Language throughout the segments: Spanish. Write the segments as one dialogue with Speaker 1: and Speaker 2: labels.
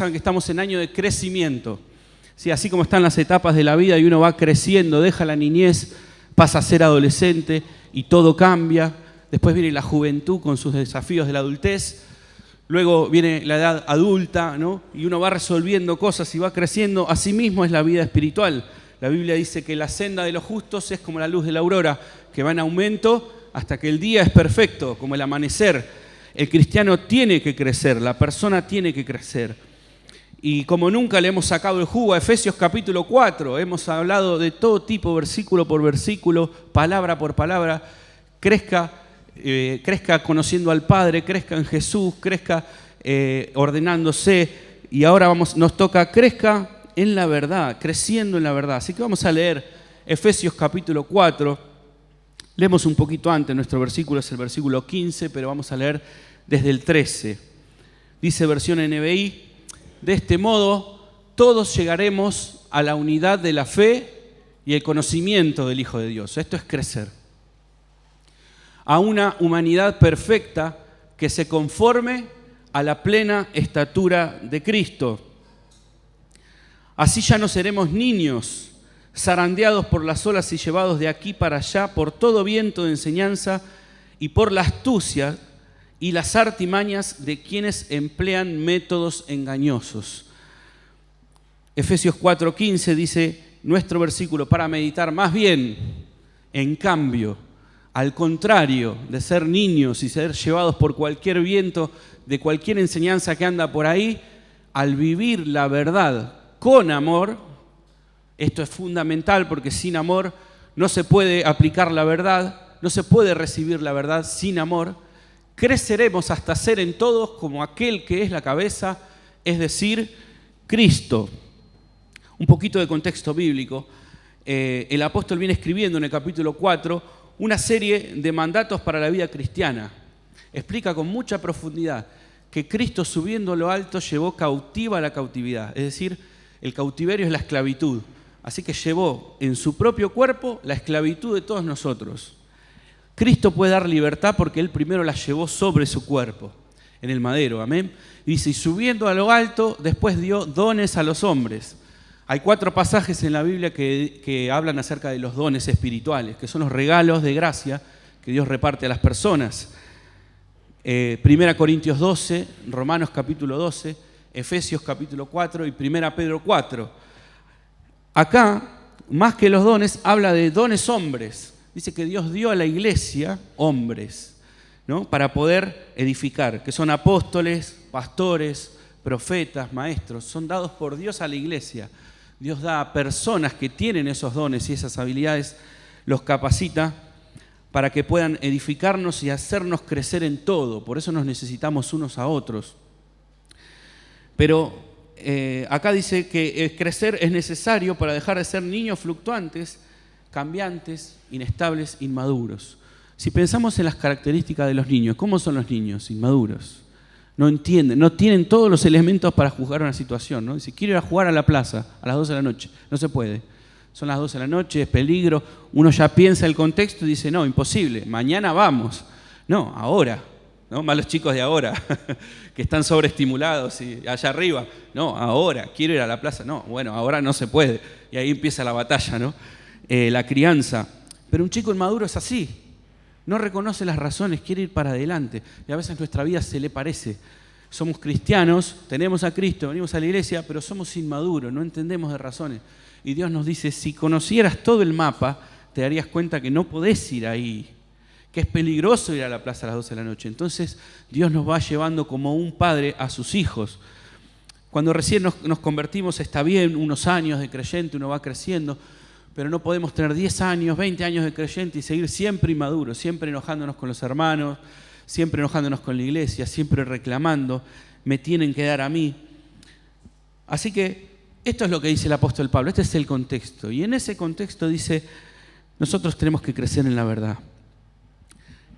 Speaker 1: saben que estamos en año de crecimiento. Sí, así como están las etapas de la vida y uno va creciendo, deja la niñez, pasa a ser adolescente y todo cambia. Después viene la juventud con sus desafíos de la adultez. Luego viene la edad adulta, ¿no? Y uno va resolviendo cosas y va creciendo. Asimismo es la vida espiritual. La Biblia dice que la senda de los justos es como la luz de la aurora, que va en aumento hasta que el día es perfecto, como el amanecer. El cristiano tiene que crecer, la persona tiene que crecer. Y como nunca le hemos sacado el jugo a Efesios capítulo 4, hemos hablado de todo tipo, versículo por versículo, palabra por palabra, crezca conociendo al Padre, crezca en Jesús, crezca ordenándose. Y ahora nos toca crezca en la verdad, creciendo en la verdad. Así que vamos a leer Efesios capítulo 4. Leemos un poquito antes, nuestro versículo es el versículo 15, pero vamos a leer desde el 13. Dice versión NBI, de este modo todos llegaremos a la unidad de la fe y el conocimiento del Hijo de Dios. Esto es crecer. A una humanidad perfecta que se conforme a la plena estatura de Cristo. Así ya no seremos niños, zarandeados por las olas y llevados de aquí para allá por todo viento de enseñanza y por la astucia y las artimañas de quienes emplean métodos engañosos. Efesios 4:15 dice nuestro versículo para meditar, más bien, en cambio, al contrario de ser niños y ser llevados por cualquier viento de cualquier enseñanza que anda por ahí, al vivir la verdad con amor. Esto es fundamental porque sin amor no se puede aplicar la verdad, no se puede recibir la verdad sin amor. Creceremos hasta ser en todos como aquel que es la cabeza, es decir, Cristo. Un poquito de contexto bíblico. El apóstol viene escribiendo en el capítulo 4 una serie de mandatos para la vida cristiana. Explica con mucha profundidad que Cristo subiendo a lo alto llevó cautiva la cautividad, es decir, el cautiverio es la esclavitud. Así que llevó en su propio cuerpo la esclavitud de todos nosotros. Cristo puede dar libertad porque Él primero la llevó sobre su cuerpo, en el madero, amén. Dice, y subiendo a lo alto, después dio dones a los hombres. Hay 4 pasajes en la Biblia que hablan acerca de los dones espirituales, que son los regalos de gracia que Dios reparte a las personas. 1 Corintios 12, Romanos capítulo 12, Efesios capítulo 4 y 1 Pedro 4. Acá, más que los dones, habla de dones hombres. Dice que Dios dio a la iglesia hombres, ¿no? Para poder edificar, que son apóstoles, pastores, profetas, maestros. Son dados por Dios a la iglesia. Dios da a personas que tienen esos dones y esas habilidades, los capacita para que puedan edificarnos y hacernos crecer en todo. Por eso nos necesitamos unos a otros. Pero acá dice que crecer es necesario para dejar de ser niños fluctuantes, cambiantes, inestables, inmaduros. Si pensamos en las características de los niños, ¿cómo son los niños? Inmaduros. No entienden, no tienen todos los elementos para juzgar una situación, ¿no? Dice, quiero ir a jugar a la plaza a las 12 de la noche. No se puede. Son las 12 de la noche, es peligro. Uno ya piensa el contexto y dice, no, imposible, mañana vamos. No, ahora. ¿No? Más los chicos de ahora, que están sobreestimulados y allá arriba. No, ahora, quiero ir a la plaza. No, bueno, ahora no se puede. Y ahí empieza la batalla, ¿no? La crianza. Pero un chico inmaduro es así. No reconoce las razones, quiere ir para adelante. Y a veces nuestra vida se le parece. Somos cristianos, tenemos a Cristo, venimos a la iglesia, pero somos inmaduros, no entendemos de razones. Y Dios nos dice, si conocieras todo el mapa, te darías cuenta que no podés ir ahí, que es peligroso ir a la plaza a las 12 de la noche. Entonces Dios nos va llevando como un padre a sus hijos. Cuando recién nos convertimos está bien, unos años de creyente, uno va creciendo, pero no podemos tener 10 años, 20 años de creyente y seguir siempre inmaduros, siempre enojándonos con los hermanos, siempre enojándonos con la iglesia, siempre reclamando, me tienen que dar a mí. Así que esto es lo que dice el apóstol Pablo, este es el contexto. Y en ese contexto dice, nosotros tenemos que crecer en la verdad.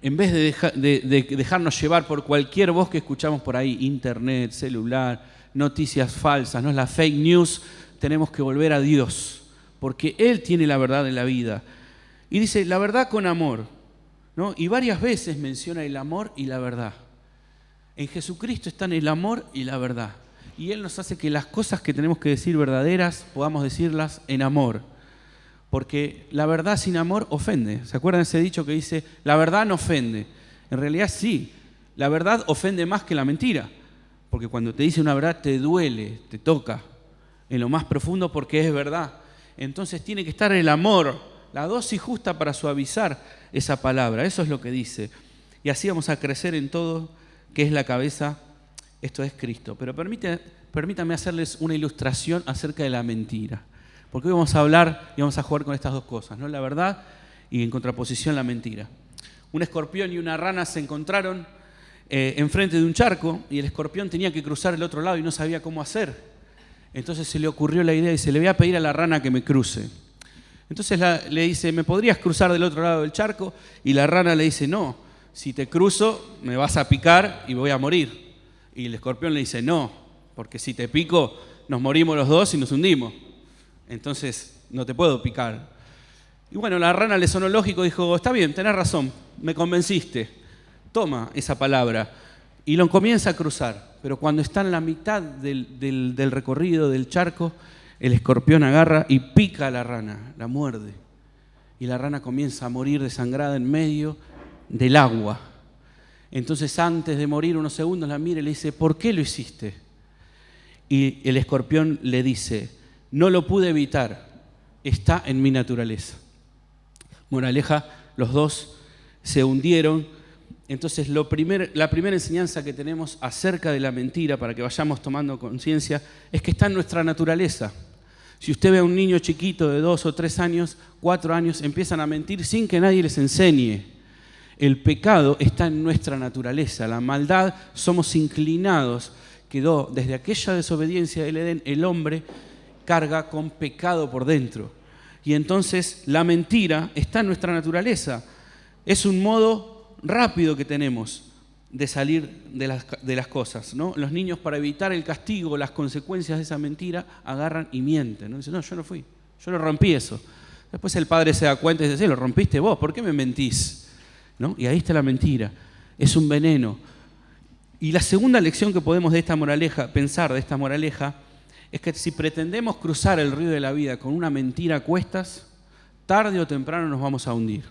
Speaker 1: En vez de dejarnos llevar por cualquier voz que escuchamos por ahí, internet, celular, noticias falsas, ¿no? La fake news, tenemos que volver a Dios, porque Él tiene la verdad en la vida. Y dice, la verdad con amor, ¿no? Y varias veces menciona el amor y la verdad. En Jesucristo están el amor y la verdad. y Él nos hace que las cosas que tenemos que decir verdaderas podamos decirlas en amor. Porque la verdad sin amor ofende. ¿Se acuerdan ese dicho que dice, la verdad no ofende? En realidad sí, la verdad ofende más que la mentira. Porque cuando te dice una verdad te duele, te toca en lo más profundo porque es verdad. Entonces tiene que estar el amor, la dosis justa para suavizar esa palabra. Eso es lo que dice. Y así vamos a crecer en todo, que es la cabeza, esto es Cristo. Pero permítame hacerles una ilustración acerca de la mentira. Porque hoy vamos a hablar y vamos a jugar con estas dos cosas, ¿no? La verdad y en contraposición la mentira. Un escorpión y una rana se encontraron enfrente de un charco y el escorpión tenía que cruzar el otro lado y no sabía cómo hacer. Entonces se le ocurrió la idea y dice, le voy a pedir a la rana que me cruce. Entonces le dice, ¿me podrías cruzar del otro lado del charco? Y la rana le dice, no, si te cruzo me vas a picar y voy a morir. Y el escorpión le dice, no, porque si te pico nos morimos los dos y nos hundimos. Entonces no te puedo picar. Y bueno, la rana le sonó lógico, dijo, está bien, tenés razón, me convenciste, toma esa palabra. Y lo comienza a cruzar, pero cuando está en la mitad del recorrido del charco, el escorpión agarra y pica a la rana, la muerde. Y la rana comienza a morir desangrada en medio del agua. Entonces antes de morir unos segundos la mira y le dice, ¿por qué lo hiciste? Y el escorpión le dice, no lo pude evitar, está en mi naturaleza. Moraleja, los dos se hundieron. Entonces la primera enseñanza que tenemos acerca de la mentira, para que vayamos tomando conciencia, es que está en nuestra naturaleza. Si usted ve a un niño chiquito de 2 o 3 años, 4 años, empiezan a mentir sin que nadie les enseñe. El pecado está en nuestra naturaleza, la maldad somos inclinados. Quedó desde aquella desobediencia del Edén, el hombre carga con pecado por dentro. Y entonces la mentira está en nuestra naturaleza. Es un modo rápido que tenemos de salir de las cosas, ¿no? Los niños, para evitar el castigo, las consecuencias de esa mentira, agarran y mienten, ¿no? Dicen, no, yo no fui, yo no rompí eso. Después el padre se da cuenta y dice, sí, lo rompiste vos, ¿por qué me mentís? ¿No? Y ahí está la mentira, es un veneno. Y la segunda lección que podemos pensar de esta moraleja, es que si pretendemos cruzar el río de la vida con una mentira a cuestas, tarde o temprano nos vamos a hundir.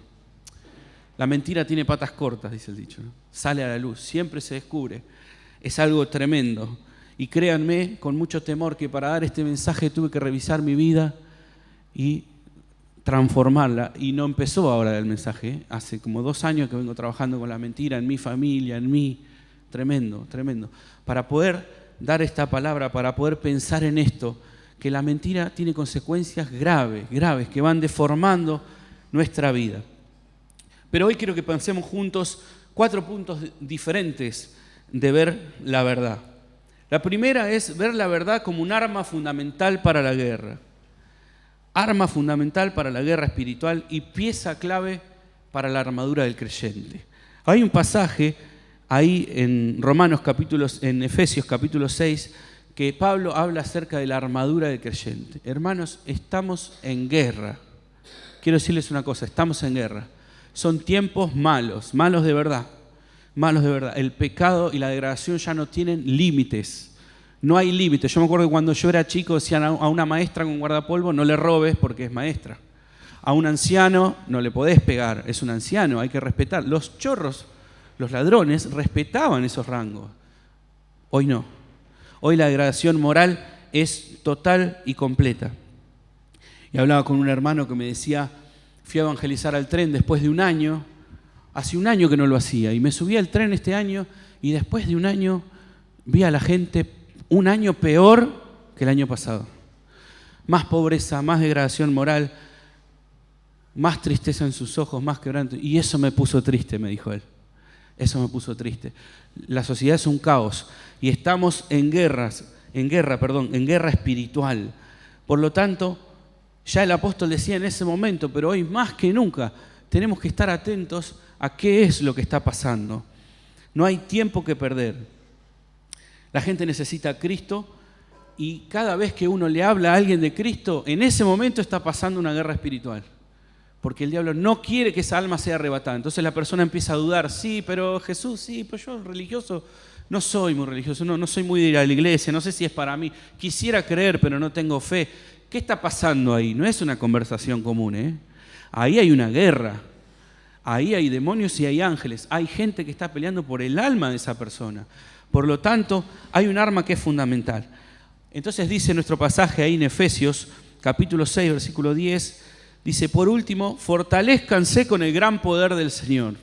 Speaker 1: La mentira tiene patas cortas, dice el dicho, ¿no? Sale a la luz, siempre se descubre. Es algo tremendo. Y créanme, con mucho temor, que para dar este mensaje tuve que revisar mi vida y transformarla. Y no empezó ahora el mensaje, ¿eh? Hace como 2 años que vengo trabajando con la mentira en mi familia, en mí. Tremendo, tremendo. Para poder dar esta palabra, para poder pensar en esto, que la mentira tiene consecuencias graves, que van deformando nuestra vida. Pero hoy quiero que pensemos juntos 4 puntos diferentes de ver la verdad. La primera es ver la verdad como un arma fundamental para la guerra. Arma fundamental para la guerra espiritual y pieza clave para la armadura del creyente. Hay un pasaje ahí en Efesios capítulo 6, que Pablo habla acerca de la armadura del creyente. Hermanos, estamos en guerra. Quiero decirles una cosa, estamos en guerra. Son tiempos malos de verdad. El pecado y la degradación ya no tienen límites. No hay límites. Yo me acuerdo que cuando yo era chico decían a una maestra con guardapolvo, no le robes porque es maestra. A un anciano no le podés pegar, es un anciano, hay que respetar. Los chorros, los ladrones, respetaban esos rangos. Hoy no. Hoy la degradación moral es total y completa. Y hablaba con un hermano que me decía, fui a evangelizar al tren después de un año, hace un año que no lo hacía, y me subí al tren este año y después de un año vi a la gente un año peor que el año pasado. Más pobreza, más degradación moral, más tristeza en sus ojos, más quebranto. Y eso me puso triste, me dijo él. Eso me puso triste. La sociedad es un caos y estamos en guerra espiritual. Por lo tanto, ya el apóstol decía en ese momento, pero hoy más que nunca tenemos que estar atentos a qué es lo que está pasando. No hay tiempo que perder. La gente necesita a Cristo y cada vez que uno le habla a alguien de Cristo, en ese momento está pasando una guerra espiritual. Porque el diablo no quiere que esa alma sea arrebatada. Entonces la persona empieza a dudar, sí, pero Jesús, sí, pero yo religioso, no soy muy religioso, no soy muy de ir a la iglesia, no sé si es para mí, quisiera creer pero no tengo fe. ¿Qué está pasando ahí? No es una conversación común, ¿eh? Ahí hay una guerra, ahí hay demonios y hay ángeles, hay gente que está peleando por el alma de esa persona. Por lo tanto, hay un arma que es fundamental. Entonces dice nuestro pasaje ahí en Efesios, capítulo 6, versículo 10, dice, por último, fortalézcanse con el gran poder del Señor.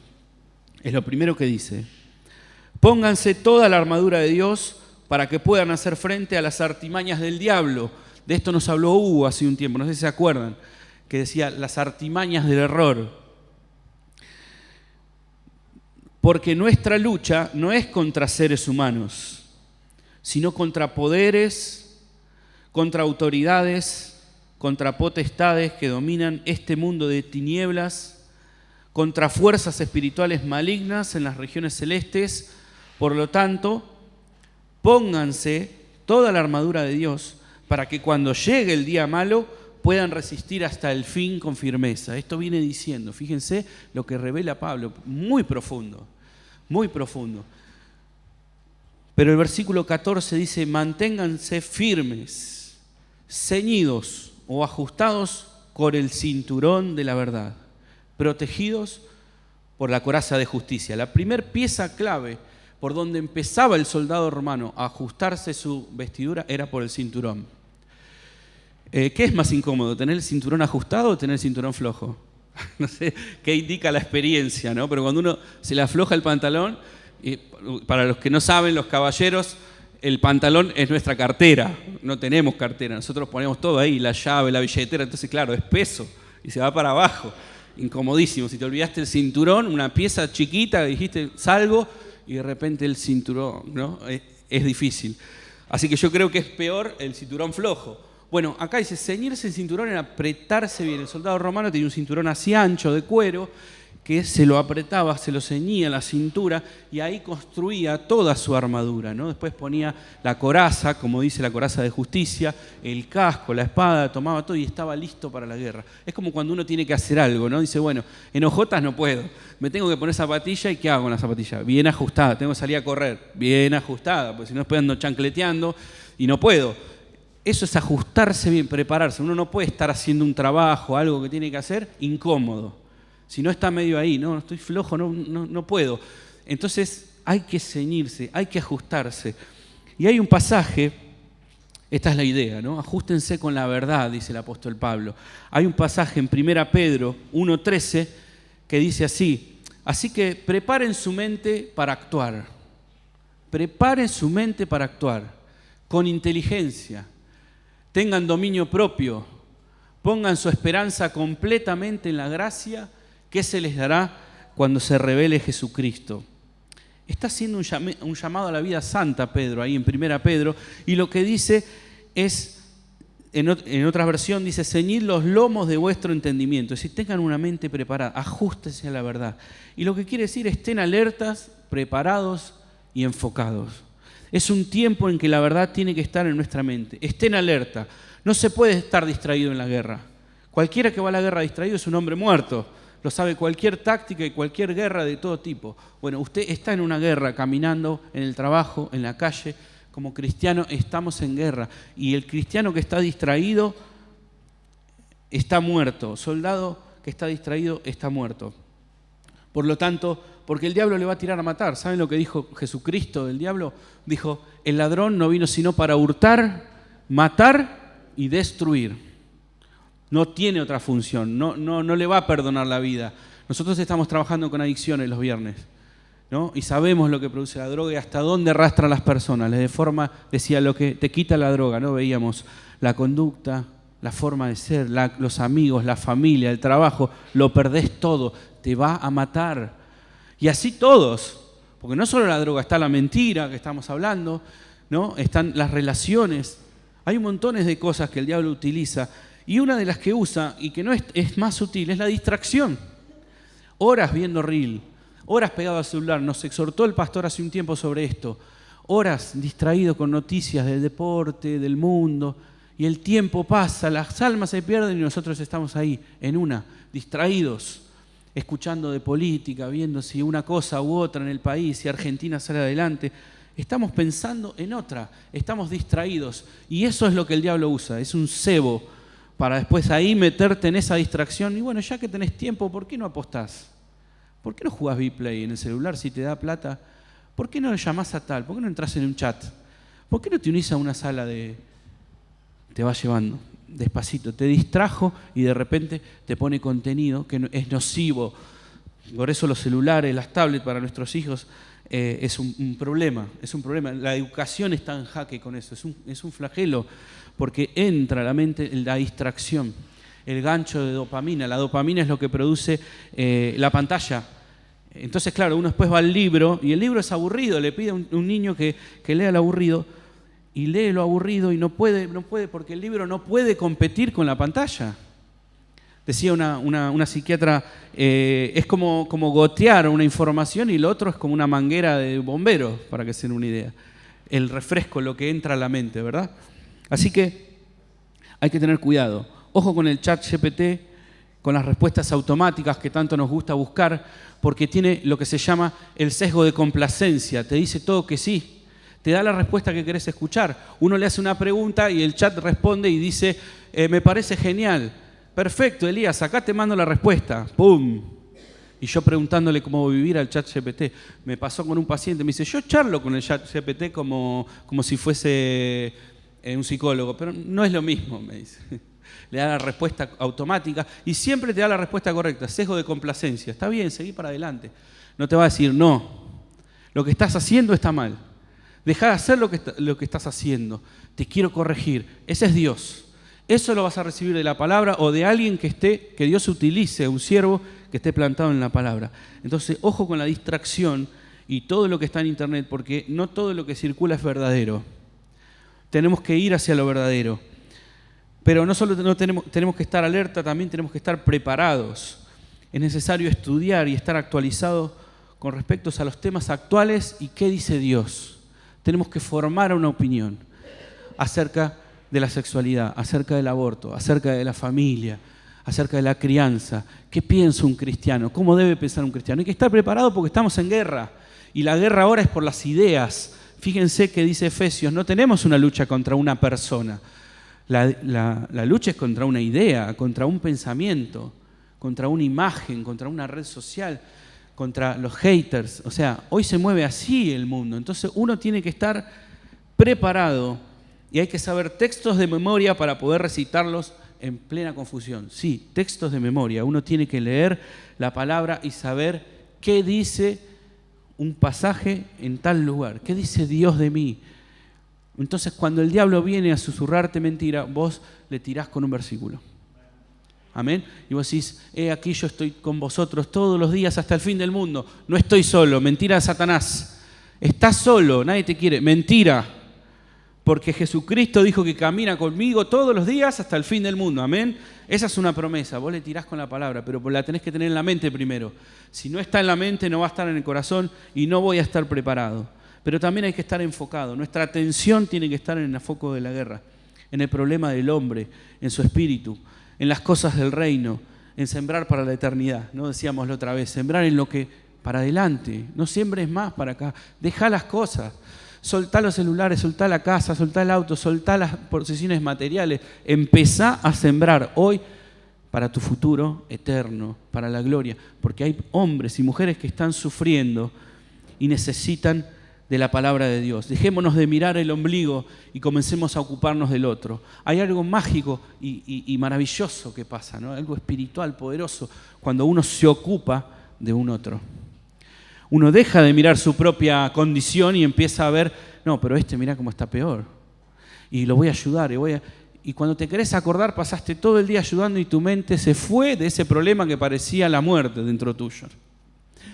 Speaker 1: Es lo primero que dice. Pónganse toda la armadura de Dios para que puedan hacer frente a las artimañas del diablo. De esto nos habló Hugo hace un tiempo, no sé si se acuerdan, que decía las artimañas del error. Porque nuestra lucha no es contra seres humanos, sino contra poderes, contra autoridades, contra potestades que dominan este mundo de tinieblas, contra fuerzas espirituales malignas en las regiones celestes. Por lo tanto, pónganse toda la armadura de Dios para que cuando llegue el día malo puedan resistir hasta el fin con firmeza. Esto viene diciendo, fíjense lo que revela Pablo, muy profundo, muy profundo. Pero el versículo 14 dice, manténganse firmes, ceñidos o ajustados con el cinturón de la verdad, protegidos por la coraza de justicia. La primera pieza clave por donde empezaba el soldado romano a ajustarse su vestidura era por el cinturón. ¿Qué es más incómodo, tener el cinturón ajustado o tener el cinturón flojo? No sé qué indica la experiencia, ¿no? Pero cuando uno se le afloja el pantalón, para los que no saben, los caballeros, el pantalón es nuestra cartera, no tenemos cartera, nosotros ponemos todo ahí, la llave, la billetera, entonces claro, es peso y se va para abajo, incomodísimo. Si te olvidaste el cinturón, una pieza chiquita, dijiste salgo y de repente el cinturón, ¿no? Es difícil. Así que yo creo que es peor el cinturón flojo. Bueno, acá dice, ceñirse el cinturón era apretarse bien. El soldado romano tenía un cinturón así ancho de cuero que se lo apretaba, se lo ceñía a la cintura y ahí construía toda su armadura, ¿no? Después ponía la coraza, como dice la coraza de justicia, el casco, la espada, tomaba todo y estaba listo para la guerra. Es como cuando uno tiene que hacer algo, ¿no? Dice, bueno, en hojotas no puedo, me tengo que poner zapatilla y ¿qué hago con la zapatilla? Bien ajustada, tengo que salir a correr, bien ajustada, porque si no después ando chancleteando y no puedo. Eso es ajustarse bien, prepararse. Uno no puede estar haciendo un trabajo, algo que tiene que hacer, incómodo. Si no está medio ahí, no, estoy flojo, no puedo. Entonces hay que ceñirse, hay que ajustarse. Y hay un pasaje, esta es la idea, ¿no? Ajustense con la verdad, dice el apóstol Pablo. Hay un pasaje en 1 Pedro 1:13 que dice así, así que preparen su mente para actuar. Preparen su mente para actuar con inteligencia. Tengan dominio propio, pongan su esperanza completamente en la gracia que se les dará cuando se revele Jesucristo. Está haciendo un llamado a la vida santa Pedro, ahí en 1 Pedro, y lo que dice es, en otra versión dice, ceñid los lomos de vuestro entendimiento, es decir, tengan una mente preparada, ajustense a la verdad. Y lo que quiere decir, estén alertas, preparados y enfocados. Es un tiempo en que la verdad tiene que estar en nuestra mente. Estén alerta. No se puede estar distraído en la guerra. Cualquiera que va a la guerra distraído es un hombre muerto. Lo sabe cualquier táctica y cualquier guerra de todo tipo. Bueno, usted está en una guerra, caminando en el trabajo, en la calle. Como cristiano estamos en guerra. Y el cristiano que está distraído está muerto. Soldado que está distraído está muerto. Por lo tanto, porque el diablo le va a tirar a matar. ¿Saben lo que dijo Jesucristo del diablo? Dijo, el ladrón no vino sino para hurtar, matar y destruir. No tiene otra función, no le va a perdonar la vida. Nosotros estamos trabajando con adicciones los viernes, ¿no? Y sabemos lo que produce la droga y hasta dónde arrastra a las personas. Les deforma, decía, lo que te quita la droga, ¿no? Veíamos la conducta, la forma de ser, los amigos, la familia, el trabajo, lo perdés todo, te va a matar. Y así todos, porque no solo la droga, está la mentira que estamos hablando, ¿no? Están las relaciones, hay montones de cosas que el diablo utiliza y una de las que usa y que no es más sutil es la distracción. Horas viendo reel, horas pegado al celular, nos exhortó el pastor hace un tiempo sobre esto, horas distraído con noticias del deporte, del mundo, y el tiempo pasa, las almas se pierden y nosotros estamos ahí, en una, distraídos, escuchando de política, viendo si una cosa u otra en el país, si Argentina sale adelante. Estamos pensando en otra, estamos distraídos. Y eso es lo que el diablo usa, es un cebo para después ahí meterte en esa distracción. Y bueno, ya que tenés tiempo, ¿por qué no apostás? ¿Por qué no jugás Vplay en el celular si te da plata? ¿Por qué no le llamás a tal? ¿Por qué no entras en un chat? ¿Por qué no te unís a una sala de... Te va llevando despacito, te distrajo y de repente te pone contenido que es nocivo. Por eso los celulares, las tablets para nuestros hijos es un problema, es un problema. La educación está en jaque con eso, es un flagelo, porque entra a la mente la distracción, el gancho de dopamina. La dopamina es lo que produce la pantalla. Entonces, claro, uno después va al libro y el libro es aburrido, le pide a un niño que lea el aburrido y lee lo aburrido y no puede porque el libro no puede competir con la pantalla. Decía una psiquiatra, es como gotear una información y lo otro es como una manguera de bomberos, para que se den una idea. El refresco, lo que entra a la mente, ¿verdad? Así que hay que tener cuidado. Ojo con el chat GPT, con las respuestas automáticas que tanto nos gusta buscar, porque tiene lo que se llama el sesgo de complacencia. Te dice todo que sí. Te da la respuesta que querés escuchar. Uno le hace una pregunta y el chat responde y dice, me parece genial. Perfecto, Elías, acá te mando la respuesta. ¡Pum! Y yo preguntándole cómo vivir al chat GPT. Me pasó con un paciente, me dice, yo charlo con el chat GPT como si fuese un psicólogo, pero no es lo mismo, me dice. Le da la respuesta automática y siempre te da la respuesta correcta, sesgo de complacencia. Está bien, seguí para adelante. No te va a decir, no, lo que estás haciendo está mal. Dejá de hacer lo que estás haciendo. Te quiero corregir. Ese es Dios. Eso lo vas a recibir de la palabra o de alguien que Dios utilice, un siervo que esté plantado en la palabra. Entonces, ojo con la distracción y todo lo que está en internet, porque no todo lo que circula es verdadero. Tenemos que ir hacia lo verdadero. Pero no solo tenemos que estar alerta, también tenemos que estar preparados. Es necesario estudiar y estar actualizados con respecto a los temas actuales y qué dice Dios. Tenemos que formar una opinión acerca de la sexualidad, acerca del aborto, acerca de la familia, acerca de la crianza. ¿Qué piensa un cristiano? ¿Cómo debe pensar un cristiano? Hay que estar preparado porque estamos en guerra. Y la guerra ahora es por las ideas. Fíjense que dice Efesios, no tenemos una lucha contra una persona. La lucha es contra una idea, contra un pensamiento, contra una imagen, contra una red social, contra los haters. O sea, hoy se mueve así el mundo. Entonces uno tiene que estar preparado y hay que saber textos de memoria para poder recitarlos en plena confusión. Sí, textos de memoria. Uno tiene que leer la palabra y saber qué dice un pasaje en tal lugar. ¿Qué dice Dios de mí? Entonces, cuando el diablo viene a susurrarte mentira, vos le tirás con un versículo. Amén. Y vos decís, aquí yo estoy con vosotros todos los días hasta el fin del mundo. No estoy solo. Mentira de Satanás. Estás solo, nadie te quiere. Mentira. Porque Jesucristo dijo que camina conmigo todos los días hasta el fin del mundo. Amén. Esa es una promesa. Vos le tirás con la palabra, pero la tenés que tener en la mente primero. Si no está en la mente, no va a estar en el corazón y no voy a estar preparado. Pero también hay que estar enfocado. Nuestra atención tiene que estar en el foco de la guerra, en el problema del hombre, en su espíritu, en las cosas del reino, en sembrar para la eternidad. No decíamos la otra vez, sembrar en lo que para adelante. No siembres más para acá. Deja las cosas. Soltá los celulares, soltá la casa, soltá el auto, soltá las posesiones materiales. Empezá a sembrar hoy para tu futuro eterno, para la gloria. Porque hay hombres y mujeres que están sufriendo y necesitan de la palabra de Dios. Dejémonos de mirar el ombligo y comencemos a ocuparnos del otro. Hay algo mágico y maravilloso que pasa, ¿no? Algo espiritual, poderoso, cuando uno se ocupa de un otro. Uno deja de mirar su propia condición y empieza a ver, no, pero mirá cómo está peor. Y lo voy a ayudar. Y cuando te querés acordar, pasaste todo el día ayudando y tu mente se fue de ese problema que parecía la muerte dentro tuyo.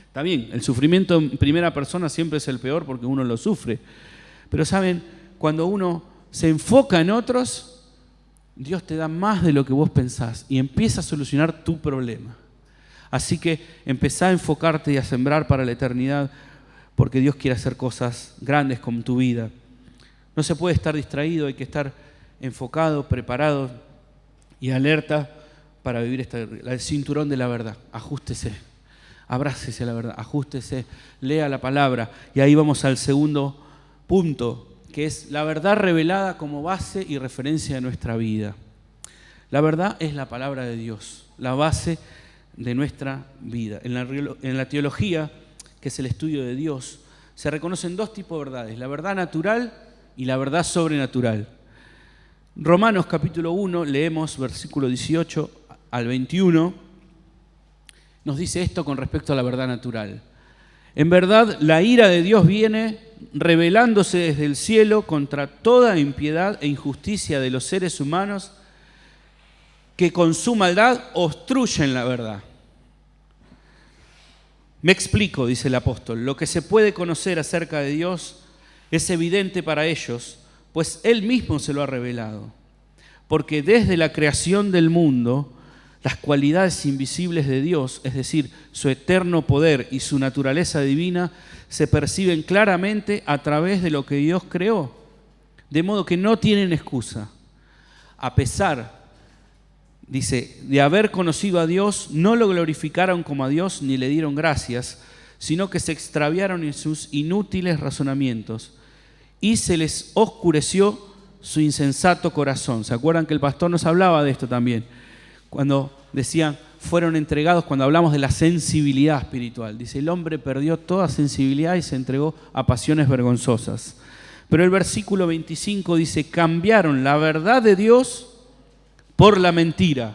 Speaker 1: Está bien, el sufrimiento en primera persona siempre es el peor porque uno lo sufre. Pero saben, cuando uno se enfoca en otros, Dios te da más de lo que vos pensás y empieza a solucionar tu problema. Así que empezá a enfocarte y a sembrar para la eternidad porque Dios quiere hacer cosas grandes con tu vida. No se puede estar distraído, hay que estar enfocado, preparado y alerta para vivir el cinturón de la verdad. Ajústese, abrácese a la verdad, ajústese, lea la palabra. Y ahí vamos al segundo punto, que es la verdad revelada como base y referencia de nuestra vida. La verdad es la palabra de Dios, la base de nuestra vida. En la teología, que es el estudio de Dios, se reconocen dos tipos de verdades, la verdad natural y la verdad sobrenatural. Romanos capítulo 1, leemos versículo 18 al 21, nos dice esto con respecto a la verdad natural. En verdad, la ira de Dios viene revelándose desde el cielo contra toda impiedad e injusticia de los seres humanos que con su maldad obstruyen la verdad. Me explico, dice el apóstol, lo que se puede conocer acerca de Dios es evidente para ellos, pues Él mismo se lo ha revelado. Porque desde la creación del mundo, las cualidades invisibles de Dios, es decir, su eterno poder y su naturaleza divina, se perciben claramente a través de lo que Dios creó, de modo que no tienen excusa. A pesar, dice, de haber conocido a Dios, no lo glorificaron como a Dios ni le dieron gracias, sino que se extraviaron en sus inútiles razonamientos y se les oscureció su insensato corazón. ¿Se acuerdan que el pastor nos hablaba de esto también? Cuando decían, fueron entregados, cuando hablamos de la sensibilidad espiritual. Dice, el hombre perdió toda sensibilidad y se entregó a pasiones vergonzosas. Pero el versículo 25 dice, cambiaron la verdad de Dios por la mentira,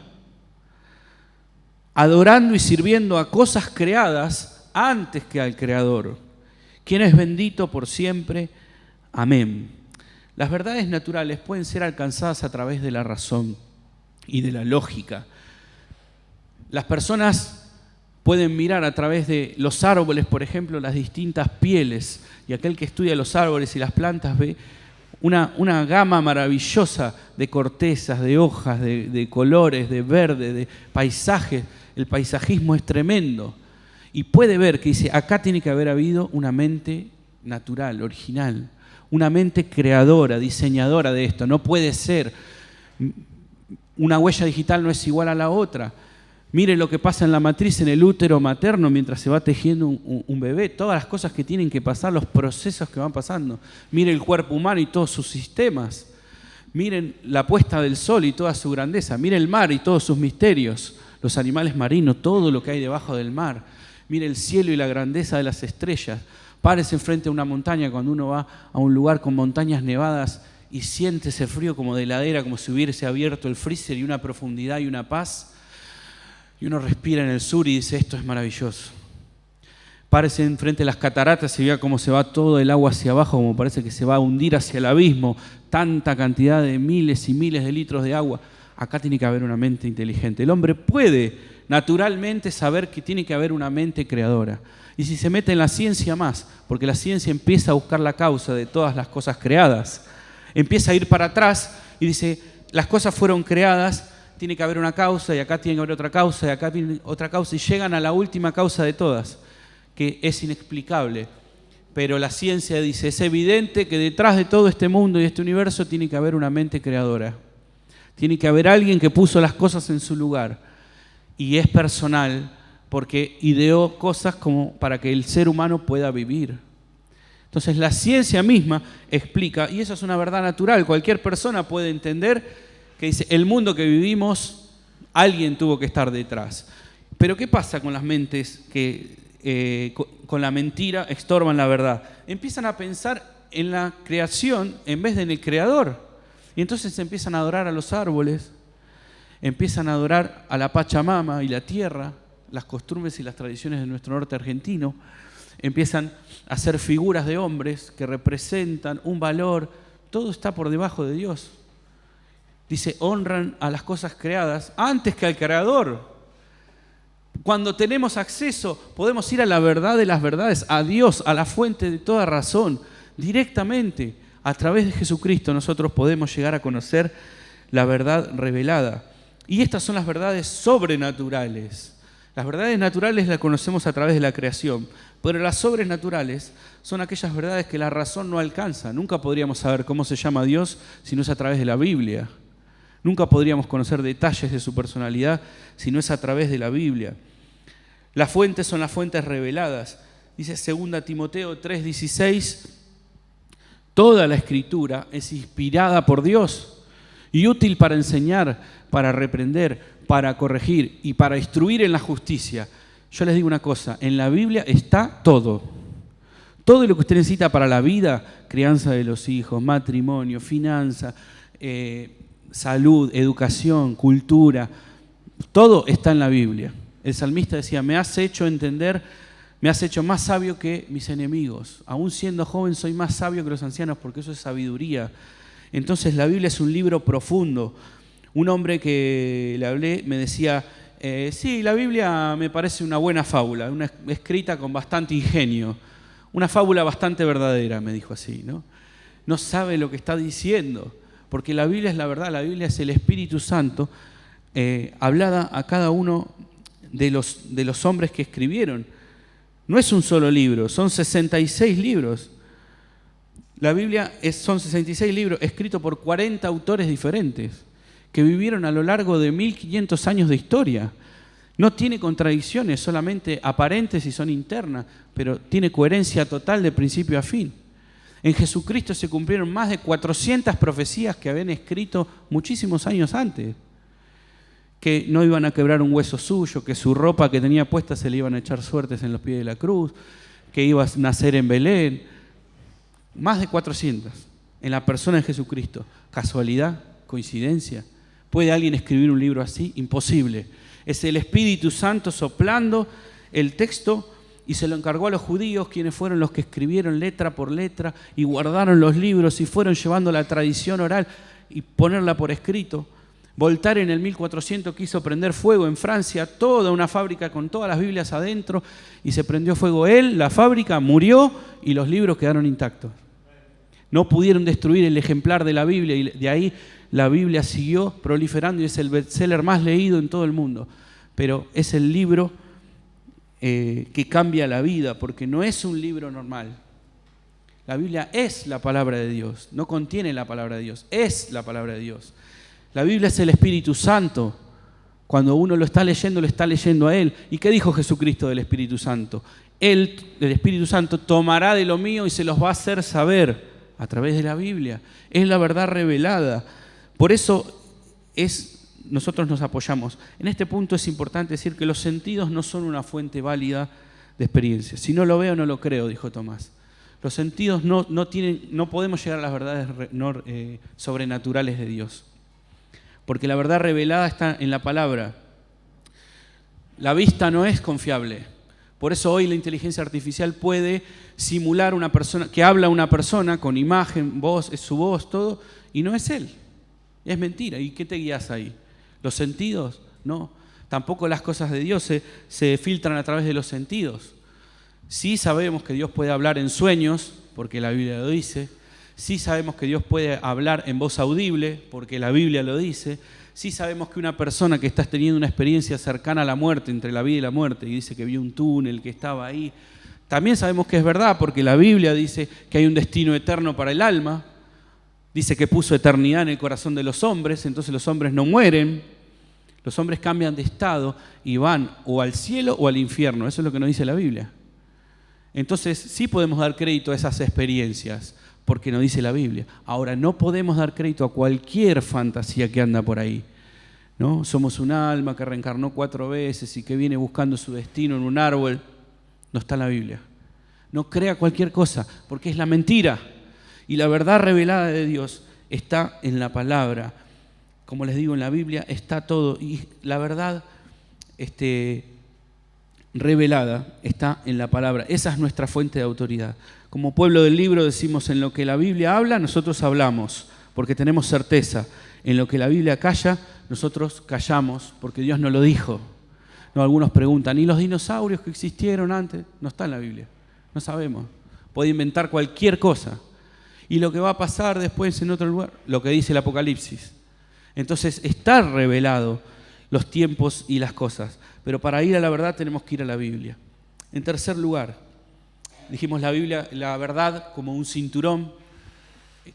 Speaker 1: adorando y sirviendo a cosas creadas antes que al Creador, quien es bendito por siempre. Amén. Las verdades naturales pueden ser alcanzadas a través de la razón y de la lógica. Las personas pueden mirar a través de los árboles, por ejemplo, las distintas pieles, y aquel que estudia los árboles y las plantas ve una gama maravillosa de cortezas, de hojas, de colores, de verde, de paisajes. El paisajismo es tremendo. Y puede ver que dice, acá tiene que haber habido una mente natural, original, una mente creadora, diseñadora de esto. No puede ser. Una huella digital no es igual a la otra. Miren lo que pasa en la matriz, en el útero materno, mientras se va tejiendo un bebé, todas las cosas que tienen que pasar, los procesos que van pasando. Miren el cuerpo humano y todos sus sistemas. Miren la puesta del sol y toda su grandeza. Miren el mar y todos sus misterios. Los animales marinos, todo lo que hay debajo del mar. Miren el cielo y la grandeza de las estrellas. Párese enfrente a una montaña cuando uno va a un lugar con montañas nevadas y siente ese frío como de heladera, como si hubiese abierto el freezer, y una profundidad y una paz. Y uno respira en el sur y dice, esto es maravilloso. Párese enfrente de las cataratas y vea cómo se va todo el agua hacia abajo, como parece que se va a hundir hacia el abismo. Tanta cantidad de miles y miles de litros de agua. Acá tiene que haber una mente inteligente. El hombre puede naturalmente saber que tiene que haber una mente creadora. Y si se mete en la ciencia más, porque la ciencia empieza a buscar la causa de todas las cosas creadas, empieza a ir para atrás y dice, las cosas fueron creadas, tiene que haber una causa, y acá tiene que haber otra causa, y acá tiene otra causa, y llegan a la última causa de todas, que es inexplicable. Pero la ciencia dice, es evidente que detrás de todo este mundo y este universo tiene que haber una mente creadora. Tiene que haber alguien que puso las cosas en su lugar. Y es personal, porque ideó cosas como para que el ser humano pueda vivir. Entonces la ciencia misma explica, y eso es una verdad natural, cualquier persona puede entender que dice, el mundo que vivimos, alguien tuvo que estar detrás. Pero ¿qué pasa con las mentes que con la mentira estorban la verdad? Empiezan a pensar en la creación en vez de en el creador. Y entonces empiezan a adorar a los árboles, empiezan a adorar a la Pachamama y la tierra, las costumbres y las tradiciones de nuestro norte argentino. Empiezan a hacer figuras de hombres que representan un valor. Todo está por debajo de Dios. Dice, honran a las cosas creadas antes que al Creador. Cuando tenemos acceso, podemos ir a la verdad de las verdades, a Dios, a la fuente de toda razón, directamente. A través de Jesucristo nosotros podemos llegar a conocer la verdad revelada. Y estas son las verdades sobrenaturales. Las verdades naturales las conocemos a través de la creación, pero las sobrenaturales son aquellas verdades que la razón no alcanza. Nunca podríamos saber cómo se llama Dios si no es a través de la Biblia. Nunca podríamos conocer detalles de su personalidad si no es a través de la Biblia. Las fuentes son las fuentes reveladas. Dice 2 Timoteo 3:16, Toda la Escritura es inspirada por Dios y útil para enseñar, para reprender, para corregir y para instruir en la justicia. Yo les digo una cosa, en la Biblia está todo. Todo lo que usted necesita para la vida, crianza de los hijos, matrimonio, finanza, salud, educación, cultura, todo está en la Biblia. El salmista decía, me has hecho entender, me has hecho más sabio que mis enemigos. Aún siendo joven soy más sabio que los ancianos porque eso es sabiduría. Entonces la Biblia es un libro profundo. Un hombre que le hablé me decía, sí, la Biblia me parece una buena fábula, una escrita con bastante ingenio. Una fábula bastante verdadera, me dijo así, ¿no? No sabe lo que está diciendo, porque la Biblia es la verdad, la Biblia es el Espíritu Santo, hablada a cada uno de los hombres que escribieron. No es un solo libro, son 66 libros. La Biblia son 66 libros escritos por 40 autores diferentes que vivieron a lo largo de 1500 años de historia. No tiene contradicciones, solamente aparentes y son internas, pero tiene coherencia total de principio a fin. En Jesucristo se cumplieron más de 400 profecías que habían escrito muchísimos años antes. Que no iban a quebrar un hueso suyo, que su ropa que tenía puesta se le iban a echar suertes en los pies de la cruz, que iba a nacer en Belén. Más de 400 en la persona de Jesucristo. ¿Casualidad? ¿Coincidencia? ¿Puede alguien escribir un libro así? Imposible. Es el Espíritu Santo soplando el texto y se lo encargó a los judíos, quienes fueron los que escribieron letra por letra y guardaron los libros y fueron llevando la tradición oral y ponerla por escrito. Voltaire en el 1400 quiso prender fuego en Francia, toda una fábrica con todas las Biblias adentro y se prendió fuego él, la fábrica murió y los libros quedaron intactos. No pudieron destruir el ejemplar de la Biblia y de ahí la Biblia siguió proliferando y es el bestseller más leído en todo el mundo. Pero es el libro que cambia la vida, porque no es un libro normal. La Biblia es la palabra de Dios, no contiene la palabra de Dios, es la palabra de Dios. La Biblia es el Espíritu Santo. Cuando uno lo está leyendo a Él. ¿Y qué dijo Jesucristo del Espíritu Santo? Él, el Espíritu Santo, tomará de lo mío y se los va a hacer saber a través de la Biblia. Es la verdad revelada. Por eso nosotros nos apoyamos. En este punto es importante decir que los sentidos no son una fuente válida de experiencia. Si no lo veo, no lo creo, dijo Tomás. Los sentidos no podemos llegar a las verdades sobrenaturales de Dios. Porque la verdad revelada está en la palabra. La vista no es confiable. Por eso hoy la inteligencia artificial puede simular una persona, que habla una persona con imagen, voz, es su voz, todo, y no es él. Es mentira. ¿Y qué te guías ahí? ¿Los sentidos? No. Tampoco las cosas de Dios se filtran a través de los sentidos. Sí sabemos que Dios puede hablar en sueños, porque la Biblia lo dice. Sí sabemos que Dios puede hablar en voz audible, porque la Biblia lo dice. Sí sabemos que una persona que está teniendo una experiencia cercana a la muerte, entre la vida y la muerte, y dice que vio un túnel, que estaba ahí. También sabemos que es verdad, porque la Biblia dice que hay un destino eterno para el alma. Dice que puso eternidad en el corazón de los hombres, entonces los hombres no mueren. Los hombres cambian de estado y van o al cielo o al infierno. Eso es lo que nos dice la Biblia. Entonces sí podemos dar crédito a esas experiencias, porque nos dice la Biblia. Ahora, no podemos dar crédito a cualquier fantasía que anda por ahí, ¿no? Somos un alma que reencarnó 4 veces y que viene buscando su destino en un árbol. No está en la Biblia. No crea cualquier cosa, porque es la mentira. Y la verdad revelada de Dios está en la palabra. Como les digo, en la Biblia está todo. Y la verdad revelada está en la palabra. Esa es nuestra fuente de autoridad. Como pueblo del libro decimos, en lo que la Biblia habla, nosotros hablamos, porque tenemos certeza. En lo que la Biblia calla, nosotros callamos, porque Dios nos lo dijo. No, algunos preguntan, ¿y los dinosaurios que existieron antes? No está en la Biblia, no sabemos. Puede inventar cualquier cosa. Y lo que va a pasar después en otro lugar, lo que dice el Apocalipsis. Entonces está revelado los tiempos y las cosas. Pero para ir a la verdad tenemos que ir a la Biblia. En tercer lugar, dijimos la Biblia, la verdad como un cinturón,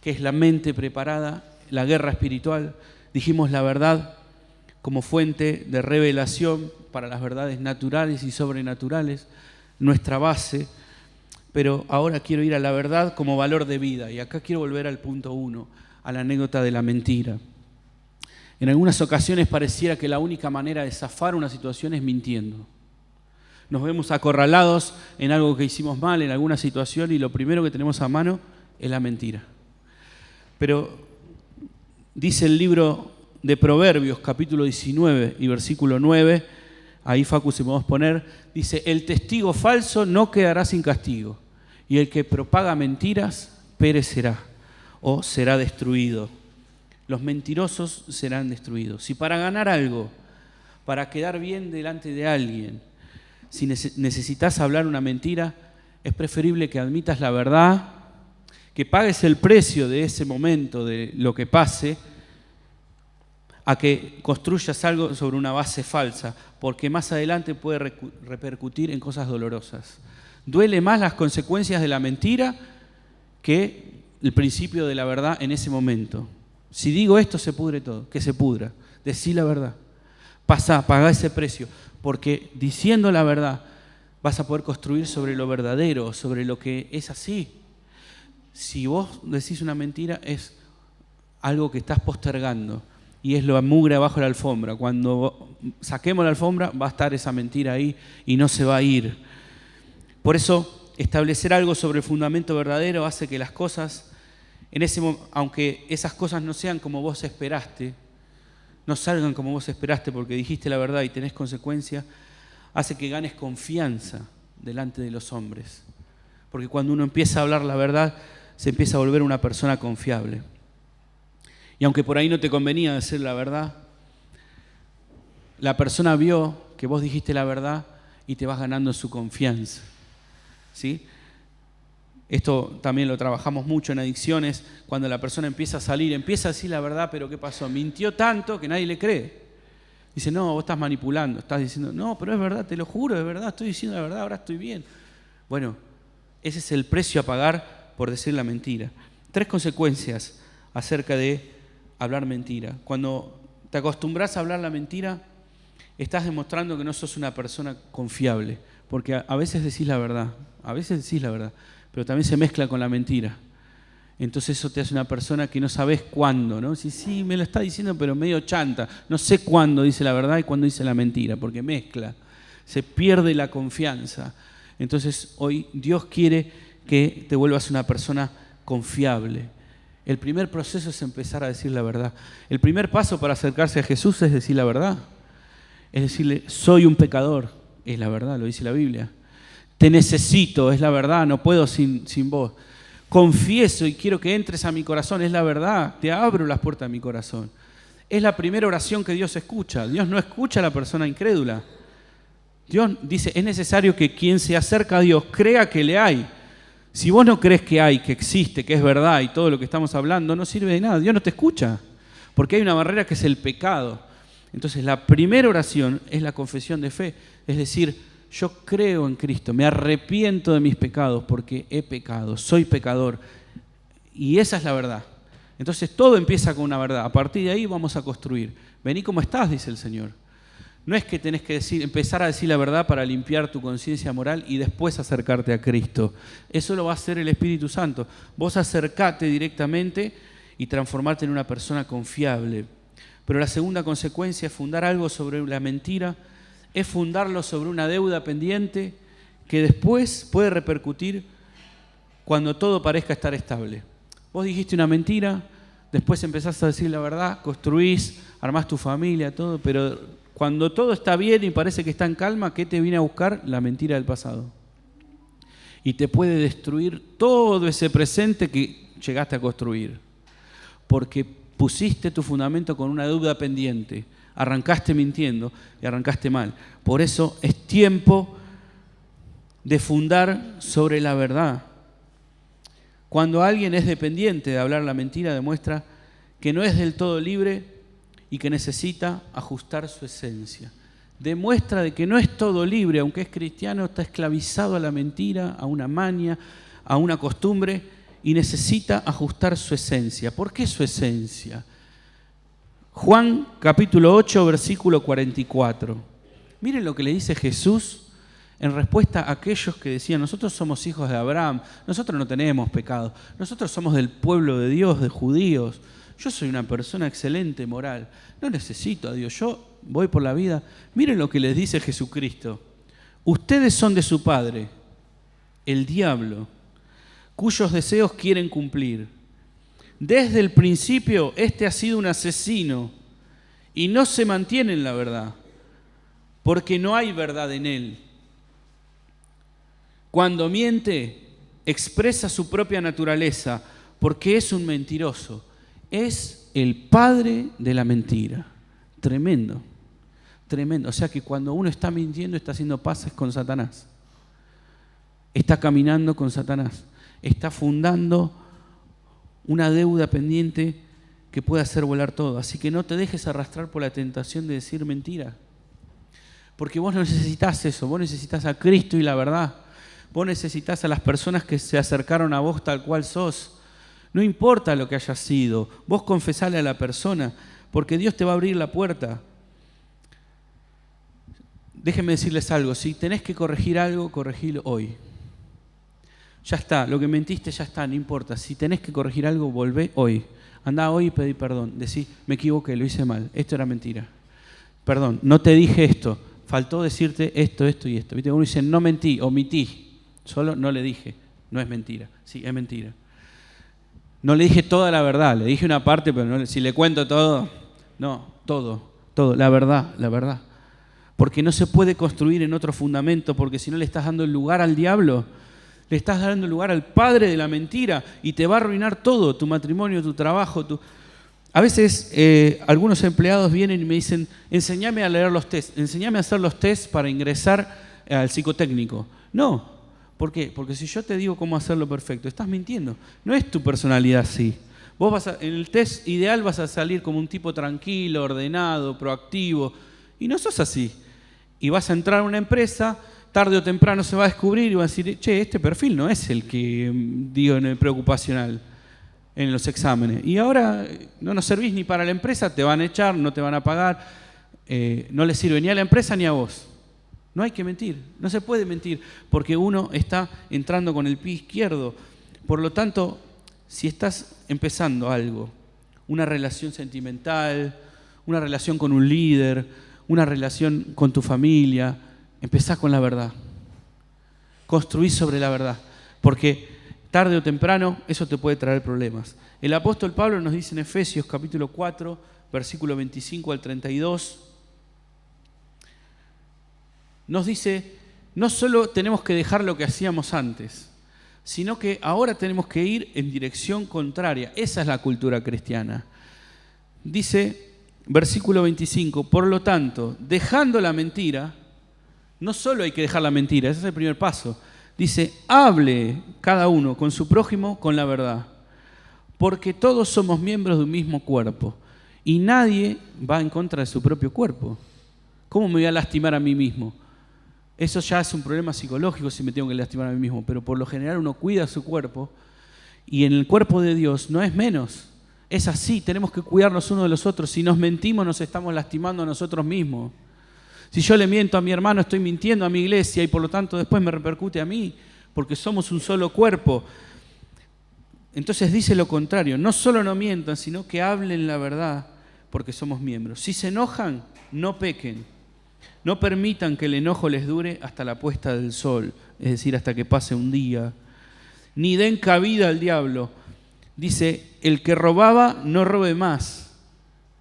Speaker 1: que es la mente preparada, la guerra espiritual. Dijimos la verdad como fuente de revelación para las verdades naturales y sobrenaturales, nuestra base. pero ahora quiero ir a la verdad como valor de vida. Y acá quiero volver al punto 1, a la anécdota de la mentira. En algunas ocasiones pareciera que la única manera de zafar una situación es mintiendo. Nos vemos acorralados en algo que hicimos mal, en alguna situación, y lo primero que tenemos a mano es la mentira. Pero dice el libro de Proverbios, capítulo 19 y versículo 9, ahí Facu si podemos poner, dice, el testigo falso no quedará sin castigo, y el que propaga mentiras perecerá o será destruido. Los mentirosos serán destruidos. Si para ganar algo, para quedar bien delante de alguien, si necesitas hablar una mentira, es preferible que admitas la verdad, que pagues el precio de ese momento, de lo que pase, a que construyas algo sobre una base falsa, porque más adelante puede repercutir en cosas dolorosas. Duele más las consecuencias de la mentira que el principio de la verdad en ese momento. Si digo esto, se pudre todo, que se pudra. Decí la verdad. Pagá ese precio, porque diciendo la verdad vas a poder construir sobre lo verdadero, sobre lo que es así. Si vos decís una mentira, es algo que estás postergando y es lo mugre abajo de la alfombra. Cuando saquemos la alfombra va a estar esa mentira ahí y no se va a ir. Por eso, establecer algo sobre el fundamento verdadero hace que las cosas, aunque esas cosas no sean como vos esperaste, no salgan como vos esperaste porque dijiste la verdad y tenés consecuencias, hace que ganes confianza delante de los hombres. Porque cuando uno empieza a hablar la verdad, se empieza a volver una persona confiable. Y aunque por ahí no te convenía decir la verdad, la persona vio que vos dijiste la verdad y te vas ganando su confianza. ¿Sí? Esto también lo trabajamos mucho en adicciones, cuando la persona empieza a salir, empieza a decir la verdad, pero ¿qué pasó? Mintió tanto que nadie le cree. Dice, no, vos estás manipulando, estás diciendo, no, pero es verdad, te lo juro, es verdad, estoy diciendo la verdad, ahora estoy bien. Bueno, ese es el precio a pagar por decir la mentira. 3 consecuencias acerca de hablar mentira. Cuando te acostumbras a hablar la mentira, estás demostrando que no sos una persona confiable, porque a veces decís la verdad, pero también se mezcla con la mentira. Entonces eso te hace una persona que no sabes cuándo, ¿no? Sí, me lo está diciendo, pero medio chanta. No sé cuándo dice la verdad y cuándo dice la mentira, porque mezcla. Se pierde la confianza. Entonces hoy Dios quiere que te vuelvas una persona confiable. El primer proceso es empezar a decir la verdad. El primer paso para acercarse a Jesús es decir la verdad. Es decirle, soy un pecador. Es la verdad, lo dice la Biblia. Te necesito, es la verdad, no puedo sin vos. Confieso y quiero que entres a mi corazón, es la verdad, te abro las puertas de mi corazón. Es la primera oración que Dios escucha. Dios no escucha a la persona incrédula. Dios dice, es necesario que quien se acerca a Dios crea que le hay. Si vos no crees que hay, que existe, que es verdad y todo lo que estamos hablando, no sirve de nada. Dios no te escucha, porque hay una barrera que es el pecado. Entonces la primera oración es la confesión de fe, es decir, yo creo en Cristo, me arrepiento de mis pecados porque he pecado, soy pecador. Y esa es la verdad. Entonces todo empieza con una verdad. A partir de ahí vamos a construir. Vení como estás, dice el Señor. No es que tenés que empezar a decir la verdad para limpiar tu conciencia moral y después acercarte a Cristo. Eso lo va a hacer el Espíritu Santo. Vos acercate directamente y transformarte en una persona confiable. Pero la segunda consecuencia es fundar algo sobre la mentira, es fundarlo sobre una deuda pendiente que después puede repercutir cuando todo parezca estar estable. Vos dijiste una mentira, después empezás a decir la verdad, construís, armás tu familia, todo, pero cuando todo está bien y parece que está en calma, ¿qué te viene a buscar? La mentira del pasado. Y te puede destruir todo ese presente que llegaste a construir, porque pusiste tu fundamento con una deuda pendiente. Arrancaste mintiendo y arrancaste mal. Por eso es tiempo de fundar sobre la verdad. Cuando alguien es dependiente de hablar la mentira, demuestra que no es del todo libre y que necesita ajustar su esencia. Demuestra de que no es todo libre, aunque es cristiano, está esclavizado a la mentira, a una maña, a una costumbre y necesita ajustar su esencia. ¿Por qué su esencia? Juan capítulo 8, versículo 44. Miren lo que le dice Jesús en respuesta a aquellos que decían, nosotros somos hijos de Abraham, nosotros no tenemos pecado, nosotros somos del pueblo de Dios, de judíos, yo soy una persona excelente, moral, no necesito a Dios, yo voy por la vida. Miren lo que les dice Jesucristo. Ustedes son de su padre, el diablo, cuyos deseos quieren cumplir. Desde el principio, este ha sido un asesino y no se mantiene en la verdad, porque no hay verdad en él. Cuando miente, expresa su propia naturaleza, porque es un mentiroso. Es el padre de la mentira. Tremendo, tremendo. O sea que cuando uno está mintiendo, está haciendo paces con Satanás. Está caminando con Satanás. Está fundando una deuda pendiente que puede hacer volar todo. Así que no te dejes arrastrar por la tentación de decir mentira. Porque vos no necesitas eso, vos necesitas a Cristo y la verdad. Vos necesitas a las personas que se acercaron a vos tal cual sos. No importa lo que hayas sido, vos confesale a la persona, porque Dios te va a abrir la puerta. Déjenme decirles algo, si tenés que corregir algo, corregilo hoy. Ya está, lo que mentiste ya está, no importa. Si tenés que corregir algo, volvé hoy. Andá hoy y pedí perdón. Decí, me equivoqué, lo hice mal, esto era mentira. Perdón, no te dije esto, faltó decirte esto, esto y esto. ¿Viste? Uno dice, no mentí, omití, solo no le dije. No es mentira, sí, es mentira. No le dije toda la verdad, le dije una parte, pero no, si le cuento todo, no, todo, la verdad. Porque no se puede construir en otro fundamento, porque si no le estás dando el lugar al diablo, le estás dando el lugar al padre de la mentira y te va a arruinar todo, tu matrimonio, tu trabajo. A veces algunos empleados vienen y me dicen, enséñame a leer los test, enséñame a hacer los test para ingresar al psicotécnico. No. ¿Por qué? Porque si yo te digo cómo hacerlo perfecto, estás mintiendo. No es tu personalidad así. Vos en el test ideal vas a salir como un tipo tranquilo, ordenado, proactivo. Y no sos así. Y vas a entrar a una empresa, tarde o temprano se va a descubrir y va a decir, che, este perfil no es el que digo en el preocupacional, en los exámenes. Y ahora no nos servís ni para la empresa, te van a echar, no te van a pagar. No le sirve ni a la empresa ni a vos. No hay que mentir, no se puede mentir, porque uno está entrando con el pie izquierdo. Por lo tanto, si estás empezando algo, una relación sentimental, una relación con un líder, una relación con tu familia, empezá con la verdad. Construí sobre la verdad, porque tarde o temprano eso te puede traer problemas. El apóstol Pablo nos dice en Efesios capítulo 4, versículo 25 al 32, nos dice, no solo tenemos que dejar lo que hacíamos antes, sino que ahora tenemos que ir en dirección contraria. Esa es la cultura cristiana. Dice, versículo 25, por lo tanto, dejando la mentira, no solo hay que dejar la mentira, ese es el primer paso. Dice, hable cada uno con su prójimo con la verdad, porque todos somos miembros de un mismo cuerpo y nadie va en contra de su propio cuerpo. ¿Cómo me voy a lastimar a mí mismo? Eso ya es un problema psicológico si me tengo que lastimar a mí mismo, pero por lo general uno cuida su cuerpo y en el cuerpo de Dios no es menos. Es así, tenemos que cuidarnos unos de los otros. Si nos mentimos, nos estamos lastimando a nosotros mismos. Si yo le miento a mi hermano, estoy mintiendo a mi iglesia y por lo tanto después me repercute a mí, porque somos un solo cuerpo. Entonces dice lo contrario, no solo no mientan, sino que hablen la verdad, porque somos miembros. Si se enojan, no pequen. No permitan que el enojo les dure hasta la puesta del sol, es decir, hasta que pase un día. Ni den cabida al diablo. Dice, el que robaba no robe más.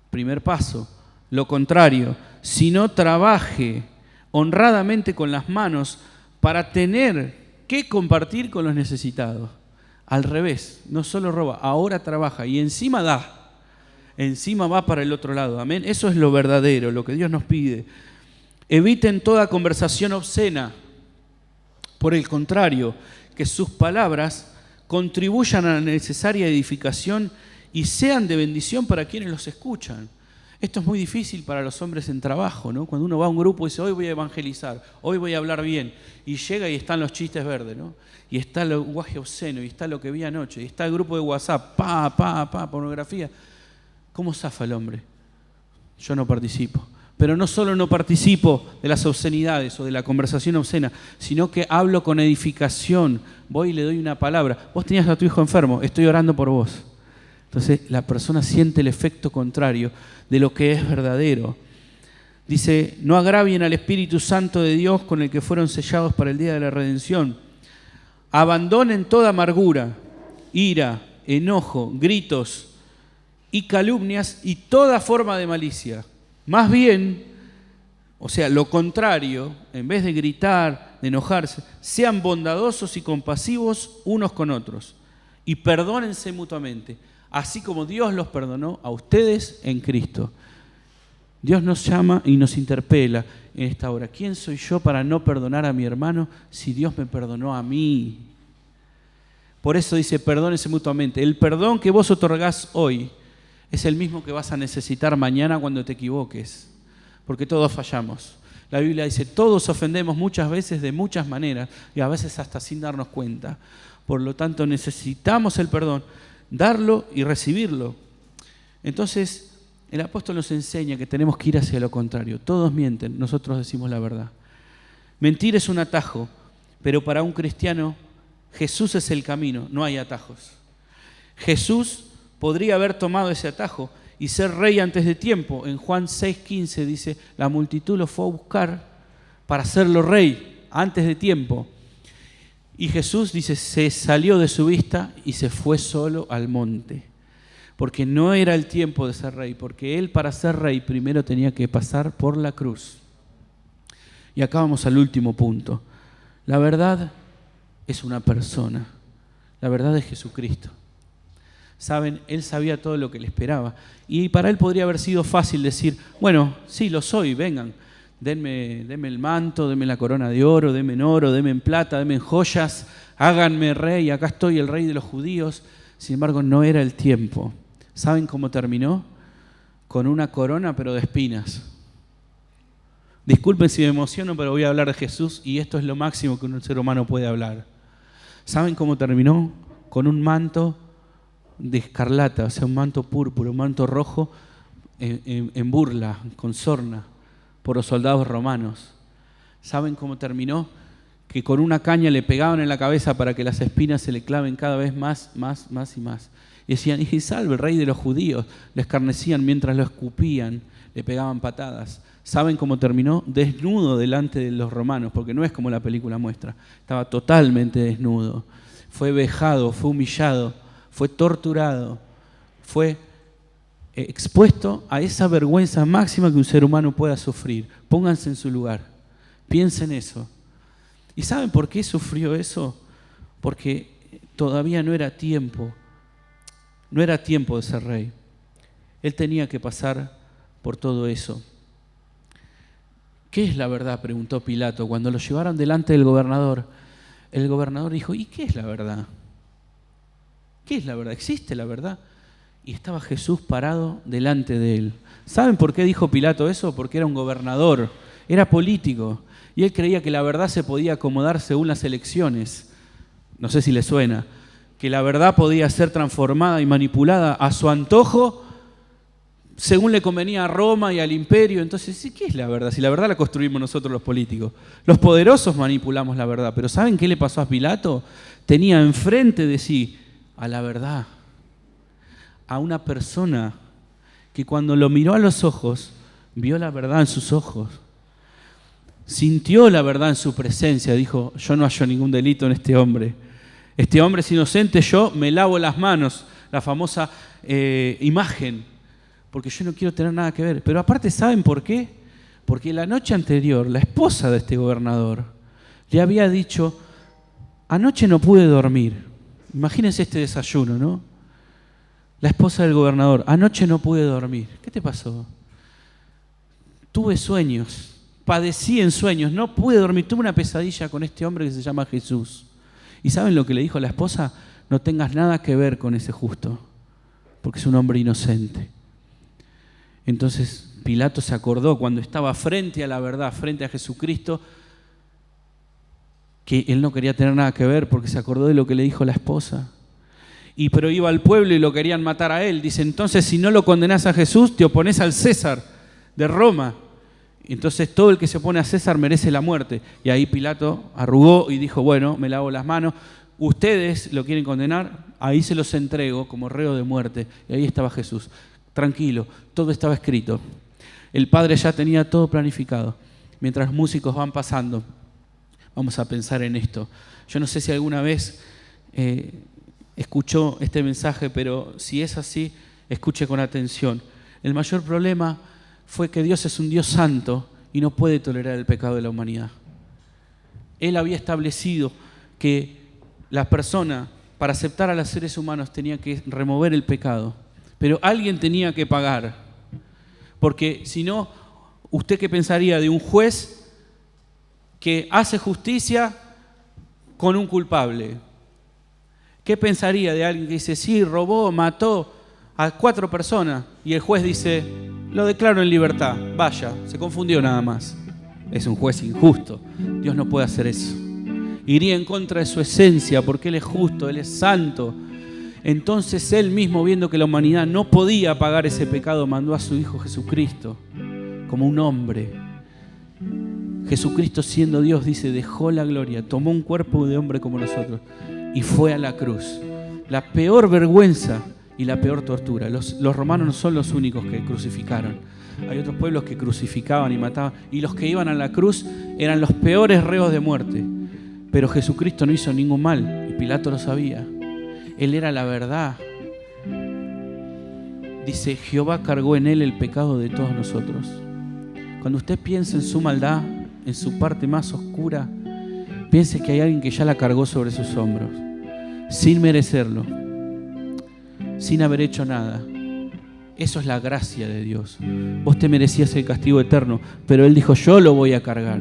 Speaker 1: Primer paso. Lo contrario, sino trabaje honradamente con las manos para tener que compartir con los necesitados. Al revés, no solo roba, ahora trabaja y encima da. Encima va para el otro lado. Amén. Eso es lo verdadero, lo que Dios nos pide. Eviten toda conversación obscena. Por el contrario, que sus palabras contribuyan a la necesaria edificación y sean de bendición para quienes los escuchan. Esto es muy difícil para los hombres en trabajo, ¿no? Cuando uno va a un grupo y dice, hoy voy a evangelizar, hoy voy a hablar bien, y llega y están los chistes verdes, ¿no? Y está el lenguaje obsceno, y está lo que vi anoche, y está el grupo de WhatsApp, pornografía. ¿Cómo zafa el hombre? Yo no participo. Pero no solo no participo de las obscenidades o de la conversación obscena, sino que hablo con edificación. Voy y le doy una palabra. Vos tenías a tu hijo enfermo, estoy orando por vos. Entonces la persona siente el efecto contrario de lo que es verdadero. Dice, no agravien al Espíritu Santo de Dios con el que fueron sellados para el día de la redención. Abandonen toda amargura, ira, enojo, gritos y calumnias y toda forma de malicia. Más bien, o sea, lo contrario, en vez de gritar, de enojarse, sean bondadosos y compasivos unos con otros y perdónense mutuamente, así como Dios los perdonó a ustedes en Cristo. Dios nos llama y nos interpela en esta hora. ¿Quién soy yo para no perdonar a mi hermano si Dios me perdonó a mí? Por eso dice, perdónense mutuamente. El perdón que vos otorgás hoy es el mismo que vas a necesitar mañana cuando te equivoques, porque todos fallamos. La Biblia dice, todos ofendemos muchas veces de muchas maneras y a veces hasta sin darnos cuenta. Por lo tanto, necesitamos el perdón, darlo y recibirlo. Entonces, el apóstol nos enseña que tenemos que ir hacia lo contrario. Todos mienten, nosotros decimos la verdad. Mentir es un atajo, pero para un cristiano Jesús es el camino, no hay atajos. Jesús podría haber tomado ese atajo y ser rey antes de tiempo. En Juan 6:15 dice, la multitud lo fue a buscar para hacerlo rey antes de tiempo. Y Jesús dice, se salió de su vista y se fue solo al monte. Porque no era el tiempo de ser rey, porque él para ser rey primero tenía que pasar por la cruz. Y acá vamos al último punto. La verdad es una persona, la verdad es Jesucristo. Saben, él sabía todo lo que le esperaba y para él podría haber sido fácil decir, bueno, sí, lo soy, vengan, denme el manto, denme la corona de oro, denme en oro, denme en plata, denme en joyas, háganme rey, acá estoy, el rey de los judíos. Sin embargo, no era el tiempo. ¿Saben cómo terminó? Con una corona, pero de espinas. Disculpen si me emociono, pero voy a hablar de Jesús y esto es lo máximo que un ser humano puede hablar. ¿Saben cómo terminó? Con un manto de escarlata, o sea, un manto púrpura, un manto rojo en burla, con sorna, por los soldados romanos. ¿Saben cómo terminó? Que con una caña le pegaban en la cabeza para que las espinas se le claven cada vez más y más. Y decían, y salve el rey de los judíos. Le escarnecían mientras lo escupían, le pegaban patadas. ¿Saben cómo terminó? Desnudo delante de los romanos, porque no es como la película muestra. Estaba totalmente desnudo. Fue vejado, fue humillado, fue torturado, fue expuesto a esa vergüenza máxima que un ser humano pueda sufrir. Pónganse en su lugar, piensen eso. ¿Y saben por qué sufrió eso? Porque todavía no era tiempo de ser rey. Él tenía que pasar por todo eso. ¿Qué es la verdad?, preguntó Pilato. Cuando lo llevaron delante del gobernador, el gobernador dijo, ¿y qué es la verdad? ¿Qué es la verdad? ¿Existe la verdad? Y estaba Jesús parado delante de él. ¿Saben por qué dijo Pilato eso? Porque era un gobernador, era político. Y él creía que la verdad se podía acomodar según las elecciones. No sé si le suena. Que la verdad podía ser transformada y manipulada a su antojo según le convenía a Roma y al imperio. Entonces, ¿qué es la verdad? Si la verdad la construimos nosotros los políticos. Los poderosos manipulamos la verdad. Pero ¿saben qué le pasó a Pilato? Tenía enfrente de sí a la verdad. A una persona que cuando lo miró a los ojos, vio la verdad en sus ojos. Sintió la verdad en su presencia. Dijo, yo no hallo ningún delito en este hombre. Este hombre es inocente, yo me lavo las manos. La famosa imagen. Porque yo no quiero tener nada que ver. Pero aparte, ¿saben por qué? Porque la noche anterior, la esposa de este gobernador le había dicho, anoche no pude dormir. Imagínense este desayuno, ¿no? La esposa del gobernador, anoche no pude dormir. ¿Qué te pasó? Tuve sueños, padecí en sueños, no pude dormir, tuve una pesadilla con este hombre que se llama Jesús. ¿Y saben lo que le dijo la esposa? No tengas nada que ver con ese justo, porque es un hombre inocente. Entonces Pilato se acordó cuando estaba frente a la verdad, frente a Jesucristo, que él no quería tener nada que ver porque se acordó de lo que le dijo la esposa. Pero iba al pueblo y lo querían matar a él. Dice, entonces si no lo condenás a Jesús, te oponés al César de Roma. Entonces todo el que se opone a César merece la muerte. Y ahí Pilato arrugó y dijo, bueno, me lavo las manos. Ustedes lo quieren condenar, ahí se los entrego como reo de muerte. Y ahí estaba Jesús. Tranquilo, todo estaba escrito. El Padre ya tenía todo planificado. Mientras los músicos van pasando, vamos a pensar en esto. Yo no sé si alguna vez escuchó este mensaje, pero si es así, escuche con atención. El mayor problema fue que Dios es un Dios santo y no puede tolerar el pecado de la humanidad. Él había establecido que la persona, para aceptar a los seres humanos, tenía que remover el pecado. Pero alguien tenía que pagar. Porque si no, ¿usted qué pensaría de un juez que hace justicia con un culpable? ¿Qué pensaría de alguien que dice, sí, robó, mató a 4 personas? Y el juez dice, lo declaro en libertad, vaya, se confundió nada más. Es un juez injusto. Dios no puede hacer eso. Iría en contra de su esencia porque Él es justo, Él es santo. Entonces Él mismo, viendo que la humanidad no podía pagar ese pecado, mandó a su Hijo Jesucristo como un hombre. Jesucristo, siendo Dios, dice, dejó la gloria, tomó un cuerpo de hombre como nosotros y fue a la cruz. La peor vergüenza y la peor tortura. Los romanos no son los únicos que crucificaron. Hay otros pueblos que crucificaban y mataban. Y los que iban a la cruz eran los peores reos de muerte. Pero Jesucristo no hizo ningún mal. Y Pilato lo sabía. Él era la verdad. Dice, Jehová cargó en él el pecado de todos nosotros. Cuando usted piensa en su maldad, en su parte más oscura, piense que hay alguien que ya la cargó sobre sus hombros, sin merecerlo, sin haber hecho nada. Eso es la gracia de Dios. Vos te merecías el castigo eterno, pero Él dijo, yo lo voy a cargar.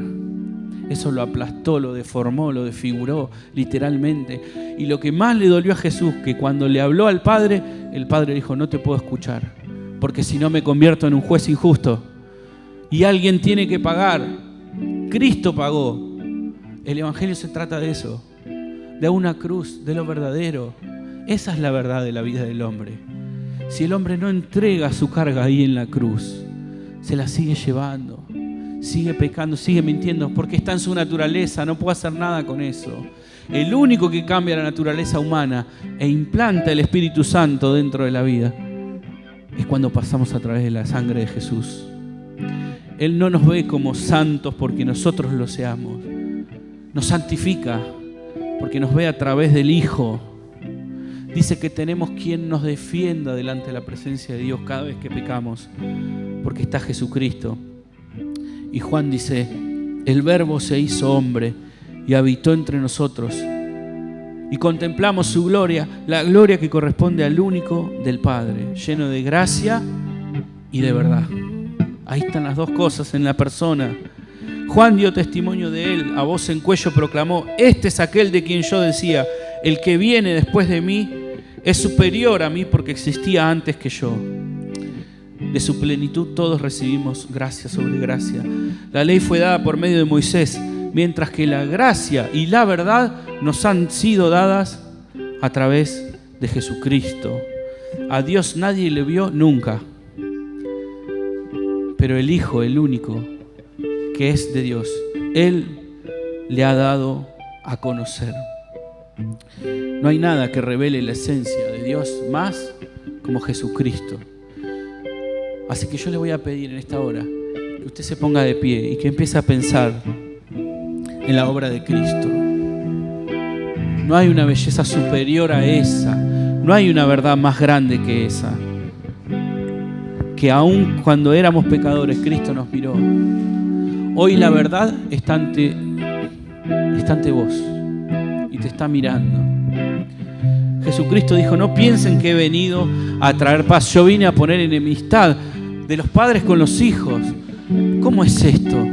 Speaker 1: Eso lo aplastó, lo deformó, lo desfiguró literalmente. Y lo que más le dolió a Jesús, que cuando le habló al Padre, el Padre dijo, no te puedo escuchar, porque si no me convierto en un juez injusto. Y alguien tiene que pagar. Cristo pagó. El Evangelio se trata de eso, de una cruz, de lo verdadero. Esa es la verdad de la vida del hombre. Si el hombre no entrega su carga ahí en la cruz, se la sigue llevando, sigue pecando, sigue mintiendo, porque está en su naturaleza, no puede hacer nada con eso. El único que cambia la naturaleza humana e implanta el Espíritu Santo dentro de la vida es cuando pasamos a través de la sangre de Jesús. Él no nos ve como santos porque nosotros lo seamos. Nos santifica porque nos ve a través del Hijo. Dice que tenemos quien nos defienda delante de la presencia de Dios cada vez que pecamos, porque está Jesucristo. Y Juan dice, el Verbo se hizo hombre y habitó entre nosotros. Y contemplamos su gloria, la gloria que corresponde al único del Padre, lleno de gracia y de verdad. Ahí están las dos cosas en la persona. Juan dio testimonio de él, a voz en cuello proclamó, este es aquel de quien yo decía, el que viene después de mí es superior a mí porque existía antes que yo. De su plenitud todos recibimos gracia sobre gracia. La ley fue dada por medio de Moisés, mientras que la gracia y la verdad nos han sido dadas a través de Jesucristo. A Dios nadie le vio nunca, pero el Hijo, el único, que es de Dios, Él le ha dado a conocer. No hay nada que revele la esencia de Dios más como Jesucristo. Así que yo le voy a pedir en esta hora que usted se ponga de pie y que empiece a pensar en la obra de Cristo. No hay una belleza superior a esa, no hay una verdad más grande que esa. Que aun cuando éramos pecadores, Cristo nos miró. Hoy la verdad está ante vos y te está mirando. Jesucristo dijo, no piensen que he venido a traer paz. Yo vine a poner enemistad de los padres con los hijos. ¿Cómo es esto?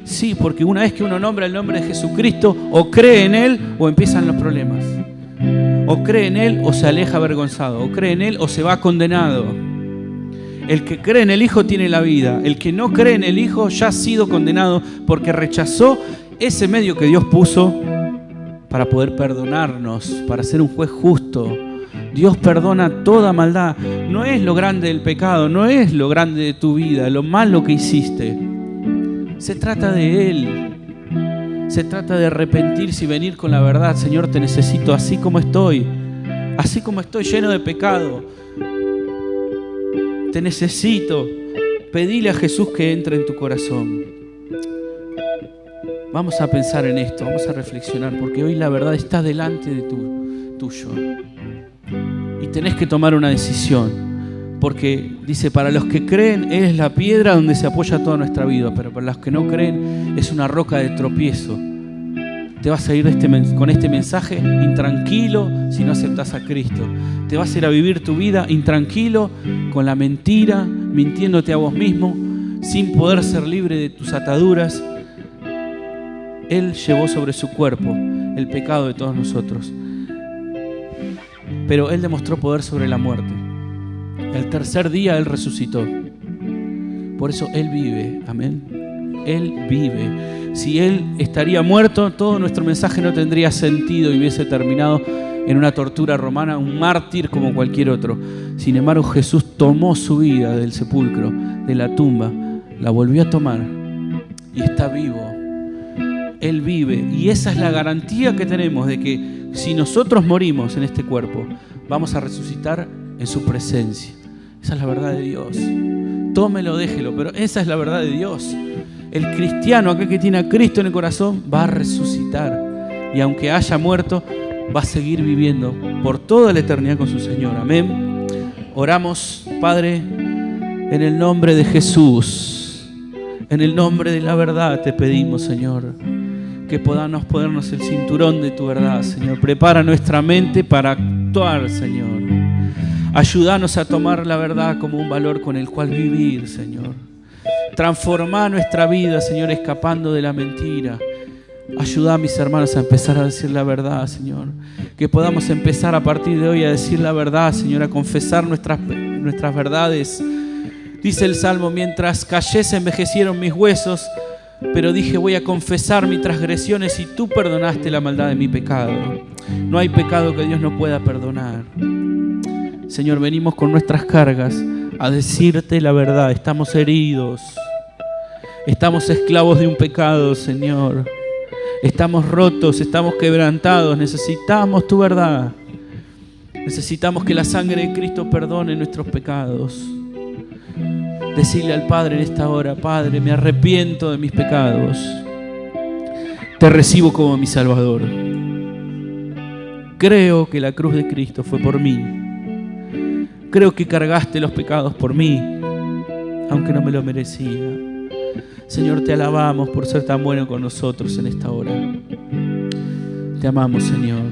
Speaker 1: Sí, porque una vez que uno nombra el nombre de Jesucristo, o cree en Él o empiezan los problemas. O cree en Él o se aleja avergonzado. O cree en Él o se va condenado. El que cree en el Hijo tiene la vida. El que no cree en el Hijo ya ha sido condenado porque rechazó ese medio que Dios puso para poder perdonarnos, para ser un juez justo. Dios perdona toda maldad. No es lo grande del pecado, no es lo grande de tu vida, lo malo que hiciste. Se trata de Él. Se trata de arrepentirse y venir con la verdad. Señor, te necesito así como estoy lleno de pecado. Te necesito. Pedile a Jesús que entre en tu corazón. Vamos a pensar en esto, vamos a reflexionar, porque hoy la verdad está delante de tuyo. Y tenés que tomar una decisión, porque dice, para los que creen, Él es la piedra donde se apoya toda nuestra vida, pero para los que no creen, es una roca de tropiezo. Te vas a ir con este mensaje intranquilo si no aceptas a Cristo. Te vas a ir a vivir tu vida intranquilo, con la mentira, mintiéndote a vos mismo, sin poder ser libre de tus ataduras. Él llevó sobre su cuerpo el pecado de todos nosotros. Pero Él demostró poder sobre la muerte. El tercer día Él resucitó. Por eso Él vive. Amén. Él vive. Si Él estaría muerto, todo nuestro mensaje no tendría sentido y hubiese terminado en una tortura romana, un mártir como cualquier otro. Sin embargo, Jesús tomó su vida del sepulcro, de la tumba, la volvió a tomar y está vivo. Él vive, y esa es la garantía que tenemos de que si nosotros morimos en este cuerpo, vamos a resucitar en su presencia. Esa es la verdad de Dios. Tómelo, déjelo, pero esa es la verdad de Dios. El cristiano, aquel que tiene a Cristo en el corazón, va a resucitar. Y aunque haya muerto, va a seguir viviendo por toda la eternidad con su Señor. Amén. Oramos, Padre, en el nombre de Jesús. En el nombre de la verdad te pedimos, Señor, que podamos ponernos el cinturón de tu verdad, Señor. Prepara nuestra mente para actuar, Señor. Ayúdanos a tomar la verdad como un valor con el cual vivir, Señor. Transforma nuestra vida, Señor, escapando de la mentira. Ayuda a mis hermanos a empezar a decir la verdad, Señor. Que podamos empezar a partir de hoy a decir la verdad, Señor, a confesar nuestras verdades. Dice el Salmo, mientras callé se envejecieron mis huesos, pero dije, voy a confesar mis transgresiones y tú perdonaste la maldad de mi pecado. No hay pecado que Dios no pueda perdonar. Señor, venimos con nuestras cargas a decirte la verdad. Estamos heridos. Estamos esclavos de un pecado, Señor. Estamos rotos, estamos quebrantados. Necesitamos tu verdad. Necesitamos que la sangre de Cristo perdone nuestros pecados. Decirle al Padre en esta hora, Padre, me arrepiento de mis pecados. Te recibo como mi Salvador. Creo que la cruz de Cristo fue por mí. Creo que cargaste los pecados por mí, aunque no me lo merecía. Señor, te alabamos por ser tan bueno con nosotros en esta hora. Te amamos, Señor.